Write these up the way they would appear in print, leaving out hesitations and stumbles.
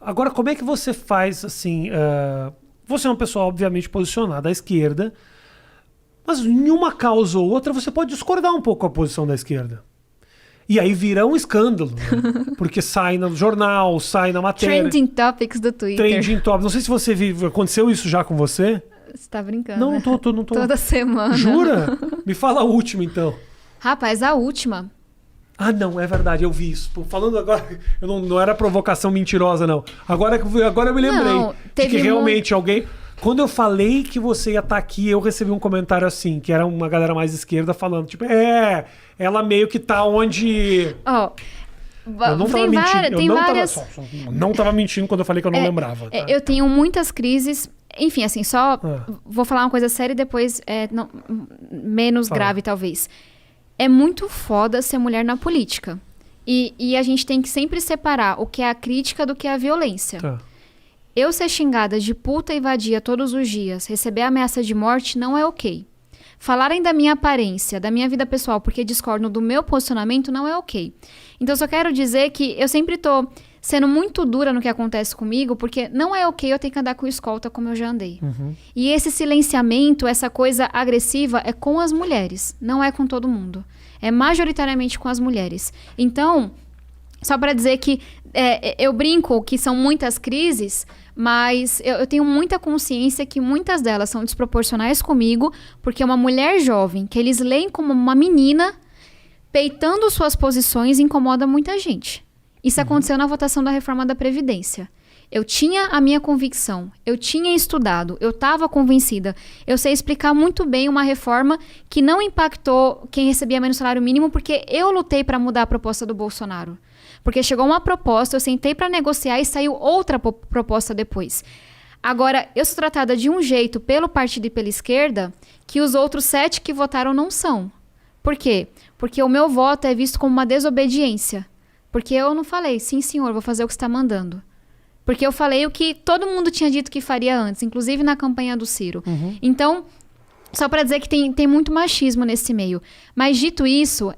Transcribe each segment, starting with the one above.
Agora, como é que você faz, assim... você é uma pessoa, obviamente, posicionada à esquerda, mas em uma causa ou outra você pode discordar um pouco com a posição da esquerda. E aí vira um escândalo, né? Porque sai no jornal, sai na matéria. Trending Topics do Twitter. Trending Topics. Não sei se você vive... Aconteceu isso já com você? Você tá brincando, Não, né? não tô. Toda semana. Jura? Me fala a última, então. Rapaz, a última... Ah, não, é verdade, eu vi isso. Pô, falando agora, eu não era provocação mentirosa, não. Agora eu me lembrei Não, de que realmente alguém... Quando eu falei que você ia estar aqui, eu recebi um comentário assim, que era uma galera mais esquerda falando, tipo, ela meio que tá onde... Ó, eu não tava mentindo. Não tava mentindo quando eu falei que eu não lembrava. Tá? Eu tenho muitas crises... Enfim, assim, vou falar uma coisa séria e depois menos grave, talvez. É muito foda ser mulher na política. E a gente tem que sempre separar o que é a crítica do que é a violência. Tá. Eu ser xingada de puta e vadia todos os dias, receber ameaça de morte, não é ok. Falarem da minha aparência, da minha vida pessoal, porque discordam do meu posicionamento, não é ok. Então, só quero dizer que eu sempre tô sendo muito dura no que acontece comigo, porque não é ok eu ter que andar com escolta como eu já andei. Uhum. E esse silenciamento, essa coisa agressiva, é com as mulheres, não é com todo mundo. É majoritariamente com as mulheres. Então, só para dizer que eu brinco que são muitas crises, mas eu tenho muita consciência que muitas delas são desproporcionais comigo, porque é uma mulher jovem, que eles leem como uma menina, peitando suas posições, incomoda muita gente. Isso aconteceu na votação da reforma da Previdência. Eu tinha a minha convicção, eu tinha estudado, eu estava convencida. Eu sei explicar muito bem uma reforma que não impactou quem recebia menos salário mínimo, porque eu lutei para mudar a proposta do Bolsonaro. Porque chegou uma proposta, eu sentei para negociar e saiu outra proposta depois. Agora, eu sou tratada de um jeito pelo partido e pela esquerda que os outros 7 que votaram não são. Por quê? Porque o meu voto é visto como uma desobediência. Porque eu não falei, sim senhor, vou fazer o que você está mandando. Porque eu falei o que todo mundo tinha dito que faria antes, inclusive na campanha do Ciro. Uhum. Então, só para dizer que tem muito machismo nesse meio. Mas dito isso...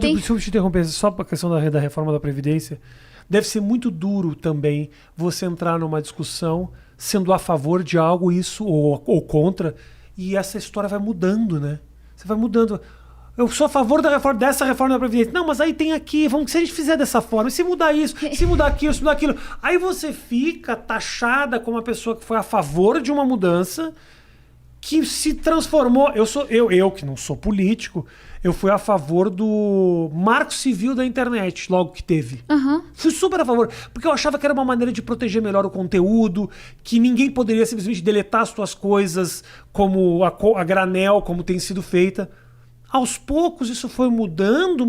Deixa eu te interromper, só para a questão da reforma da Previdência. Deve ser muito duro também você entrar numa discussão sendo a favor de algo, isso, ou contra, e essa história vai mudando, né? Você vai mudando... Eu sou a favor dessa reforma da Previdência. Não, mas aí tem aqui, se a gente fizer dessa forma, se mudar isso, se mudar aquilo, se mudar aquilo. Aí você fica taxada como uma pessoa que foi a favor de uma mudança que se transformou. Eu que não sou político, eu fui a favor do marco civil da internet, logo que teve. Uhum. Fui super a favor, porque eu achava que era uma maneira de proteger melhor o conteúdo, que ninguém poderia simplesmente deletar as suas coisas como a granel, como tem sido feita. Aos poucos isso foi mudando,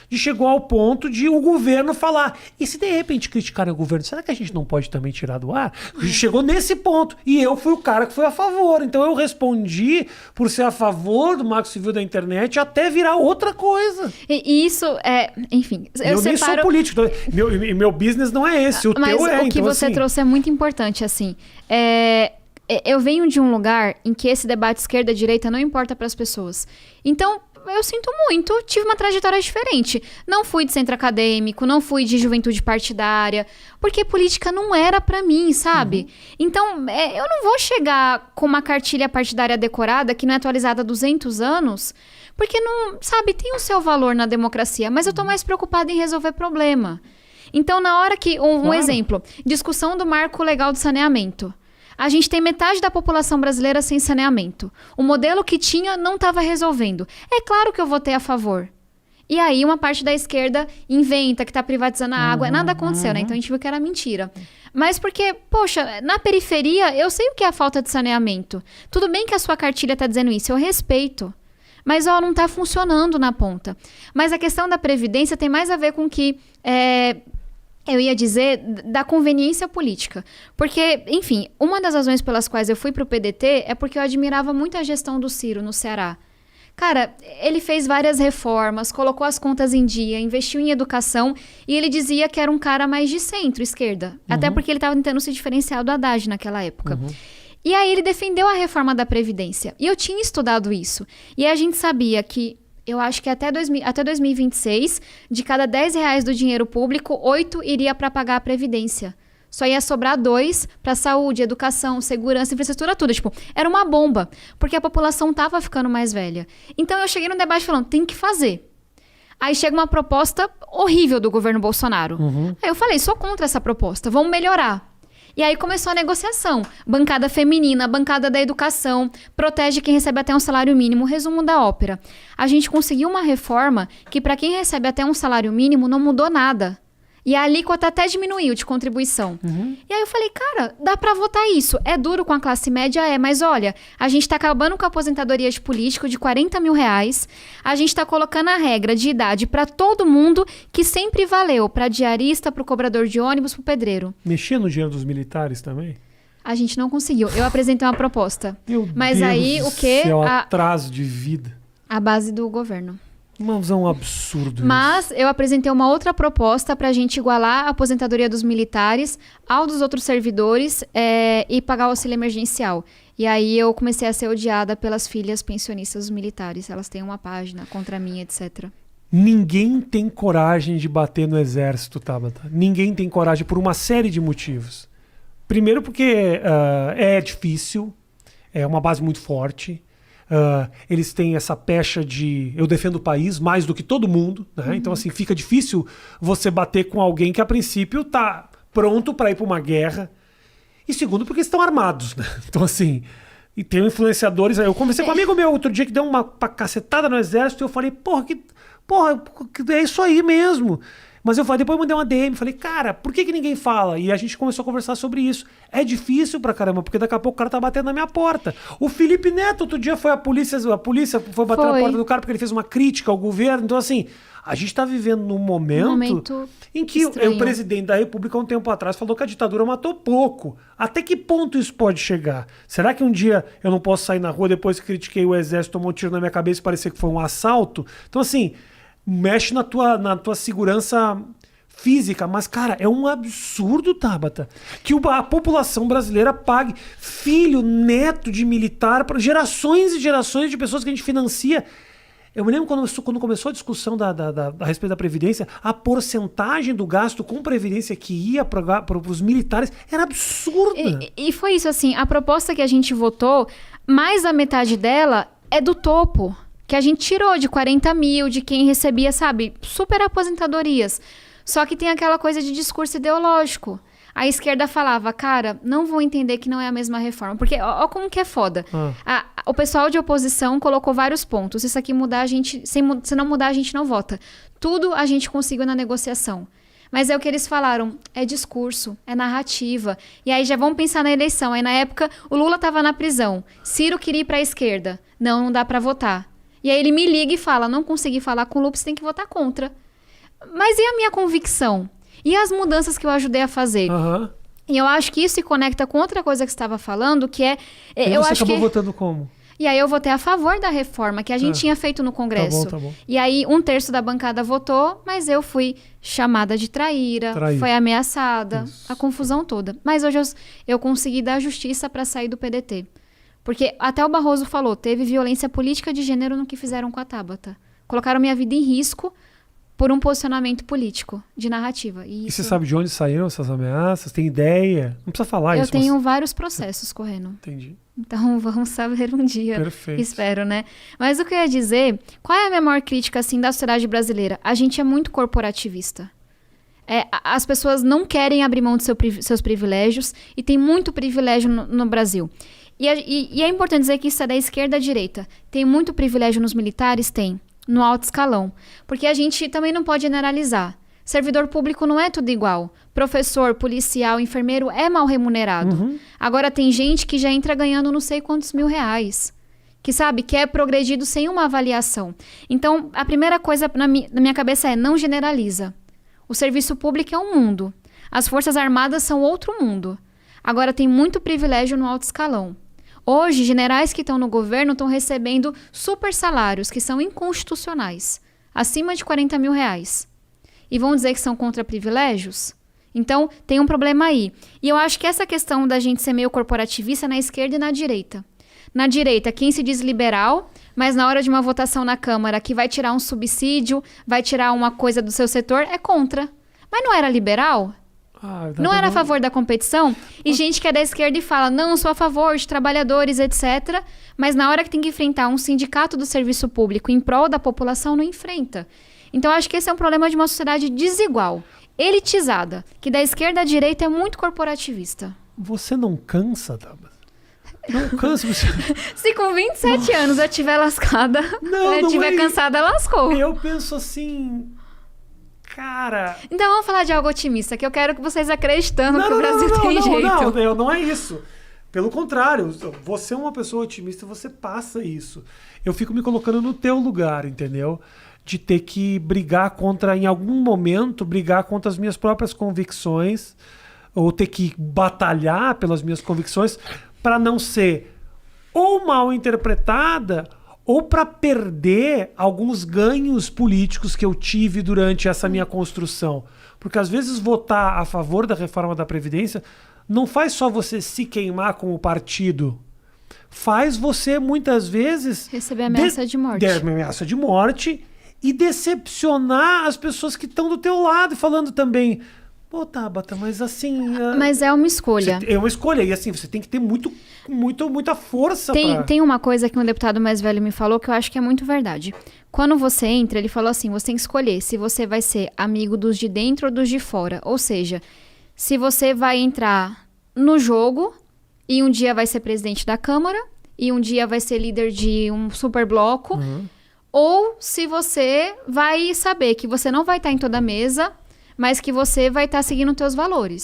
e chegou ao ponto de o governo falar. E se de repente criticarem o governo, será que a gente não pode também tirar do ar? Chegou nesse ponto. E eu fui o cara que foi a favor. Então eu respondi por ser a favor do marco civil da internet até virar outra coisa. E isso é... Enfim, eu nem sou político. Meu business não é esse. O teu é. Mas o que você trouxe é muito importante, assim. Eu venho de um lugar em que esse debate esquerda-direita não importa para as pessoas. Então, eu sinto muito, tive uma trajetória diferente. Não fui de centro acadêmico, não fui de juventude partidária, porque política não era para mim, sabe? Uhum. Então, eu não vou chegar com uma cartilha partidária decorada que não é atualizada há 200 anos, porque não, sabe, tem o seu valor na democracia, mas eu tô mais preocupada em resolver problema. Então, na hora que... Um exemplo, discussão do marco legal do saneamento. A gente tem metade da população brasileira sem saneamento. O modelo que tinha não estava resolvendo. É claro que eu votei a favor. E aí uma parte da esquerda inventa que está privatizando a água. Nada aconteceu, né? Então a gente viu que era mentira. Mas porque, poxa, na periferia eu sei o que é a falta de saneamento. Tudo bem que a sua cartilha está dizendo isso, eu respeito. Mas, não está funcionando na ponta. Mas a questão da Previdência tem mais a ver com que... eu ia dizer da conveniência política. Porque, enfim, uma das razões pelas quais eu fui pro PDT é porque eu admirava muito a gestão do Ciro no Ceará. Cara, ele fez várias reformas, colocou as contas em dia, investiu em educação e ele dizia que era um cara mais de centro-esquerda. Uhum. Até porque ele estava tentando se diferenciar do Haddad naquela época. Uhum. E aí ele defendeu a reforma da Previdência. E eu tinha estudado isso. E a gente sabia que Eu acho que até 2026, de cada R$ 10 do dinheiro público, 8 iria para pagar a Previdência. Só ia sobrar 2 para saúde, educação, segurança, infraestrutura, tudo. Tipo, era uma bomba, porque a população tava ficando mais velha. Então eu cheguei no debate falando, tem que fazer. Aí chega uma proposta horrível do governo Bolsonaro. Aí eu falei, sou contra essa proposta, vamos melhorar. E aí começou a negociação. Bancada feminina, bancada da educação, protege quem recebe até um salário mínimo. Resumo da ópera. A gente conseguiu uma reforma que para quem recebe até um salário mínimo não mudou nada. E a alíquota até diminuiu de contribuição. E aí eu falei, cara, dá pra votar isso. É duro com a classe média? É, mas olha, a gente tá acabando com a aposentadoria de político de R$40 mil. A gente tá colocando a regra de idade pra todo mundo que sempre valeu. Pra diarista, pro cobrador de ônibus, pro pedreiro. Mexia no dinheiro dos militares também? A gente não conseguiu. Eu apresentei uma proposta. Mas Deus aí o quê? Céu, atraso de vida. A base do governo. Uma visão absurda. Mas eu apresentei uma outra proposta para a gente igualar a aposentadoria dos militares ao dos outros servidores e pagar o auxílio emergencial. E aí eu comecei a ser odiada pelas filhas pensionistas dos militares. Elas têm uma página contra mim, etc. Ninguém tem coragem de bater no exército, Tabata. Ninguém tem coragem por uma série de motivos. Primeiro porque é difícil, é uma base muito forte. Eles têm essa pecha de eu defendo o país mais do que todo mundo, né? Então assim, fica difícil você bater com alguém que a princípio tá pronto para ir para uma guerra. E segundo, porque estão armados, né? Então assim, e tem influenciadores. Eu conversei com um amigo meu outro dia que deu uma cacetada no exército e eu falei, porra, é isso aí mesmo. Mas eu falei, depois eu mandei uma DM, falei, cara, por que ninguém fala? E a gente começou a conversar sobre isso. É difícil pra caramba, porque daqui a pouco o cara tá batendo na minha porta. O Felipe Neto, outro dia foi a polícia foi bater na porta do cara porque ele fez uma crítica ao governo. Então assim, a gente tá vivendo num momento em que o presidente da República, há um tempo atrás, falou que a ditadura matou pouco. Até que ponto isso pode chegar? Será que um dia eu não posso sair na rua depois que critiquei o exército, tomou um tiro na minha cabeça e parecia que foi um assalto? Então assim, mexe na tua segurança física, mas, cara, é um absurdo, Tabata, que a população brasileira pague filho, neto de militar, para gerações e gerações de pessoas que a gente financia. Eu me lembro quando começou a discussão a respeito da Previdência, a porcentagem do gasto com Previdência que ia para os militares era absurda. E foi isso, assim, a proposta que a gente votou, mais da metade dela é do topo. Que a gente tirou de 40 mil, de quem recebia, sabe, super aposentadorias. Só que tem aquela coisa de discurso ideológico. A esquerda falava, cara, não vão entender que não é a mesma reforma. Porque, ó como que é foda. O pessoal de oposição colocou vários pontos. Se isso aqui mudar, se não mudar, a gente não vota. Tudo a gente conseguiu na negociação. Mas é o que eles falaram, é discurso, é narrativa. E aí já vamos pensar na eleição. Aí na época, o Lula tava na prisão. Ciro queria ir pra esquerda. Não dá pra votar. E aí ele me liga e fala, não consegui falar com o Lupe, você tem que votar contra. Mas e a minha convicção? E as mudanças que eu ajudei a fazer? E eu acho que isso se conecta com outra coisa que você estava falando, que é... E você acabou votando como? E aí eu votei a favor da reforma que a gente tinha feito no Congresso. Tá bom. E aí 1/3 da bancada votou, mas eu fui chamada de traíra. Foi ameaçada, a confusão toda. Mas hoje eu consegui dar justiça para sair do PDT. Porque até o Barroso falou, teve violência política de gênero no que fizeram com a Tabata. Colocaram minha vida em risco por um posicionamento político, de narrativa. E você sabe de onde saíram essas ameaças? Tem ideia? Não precisa falar isso. Eu tenho vários processos correndo. Entendi. Então vamos saber um dia. Perfeito. Espero, né? Mas o que eu ia dizer, qual é a minha maior crítica assim, da sociedade brasileira? A gente é muito corporativista. As pessoas não querem abrir mão de seus privilégios e tem muito privilégio no Brasil. E é importante dizer que isso é da esquerda à direita. Tem muito privilégio nos militares? Tem. No alto escalão. Porque a gente também não pode generalizar. Servidor público não é tudo igual. Professor, policial, enfermeiro é mal remunerado. Agora tem gente que já entra ganhando não sei quantos R$1.000. Que sabe, que é progredido sem uma avaliação. Então, a primeira coisa na minha cabeça é não generaliza. O serviço público é um mundo. As Forças Armadas são outro mundo. Agora tem muito privilégio no alto escalão. Hoje, generais que estão no governo estão recebendo super salários que são inconstitucionais, acima de R$40 mil. E vão dizer que são contra privilégios? Então, tem um problema aí. E eu acho que essa questão da gente ser meio corporativista é na esquerda e na direita. Na direita, quem se diz liberal mas na hora de uma votação na Câmara que vai tirar um subsídio, vai tirar uma coisa do seu setor, é contra. Mas não era liberal? Não era a favor da competição? E gente que é da esquerda e fala, não, sou a favor de trabalhadores, etc. Mas na hora que tem que enfrentar um sindicato do serviço público em prol da população, não enfrenta. Então, acho que esse é um problema de uma sociedade desigual, elitizada, que da esquerda à direita é muito corporativista. Você não cansa, Tabata? Não cansa. Você... Se com 27 anos eu estiver lascada, eu estiver cansada, lascou. Eu penso assim... Cara... Então vamos falar de algo otimista, que eu quero que vocês acreditando que o Brasil tem jeito. Não é isso. Pelo contrário, você é uma pessoa otimista, você passa isso. Eu fico me colocando no teu lugar, entendeu? De ter que brigar contra, em algum momento, brigar contra as minhas próprias convicções, ou ter que batalhar pelas minhas convicções para não ser ou mal interpretada ou para perder alguns ganhos políticos que eu tive durante essa minha construção. Porque às vezes votar a favor da reforma da Previdência não faz só você se queimar com o partido, faz você muitas vezes receber ameaça de morte. Ameaça de morte e decepcionar as pessoas que estão do teu lado, falando também, pô, Tabata, mas assim... Mas é uma escolha. É uma escolha, e assim, você tem que ter muita força Tem uma coisa que um deputado mais velho me falou que eu acho que é muito verdade. Quando você entra, ele falou assim, você tem que escolher se você vai ser amigo dos de dentro ou dos de fora. Ou seja, se você vai entrar no jogo e um dia vai ser presidente da Câmara e um dia vai ser líder de um super bloco... Ou se você vai saber que você não vai estar em toda a mesa, mas que você vai estar seguindo os teus valores.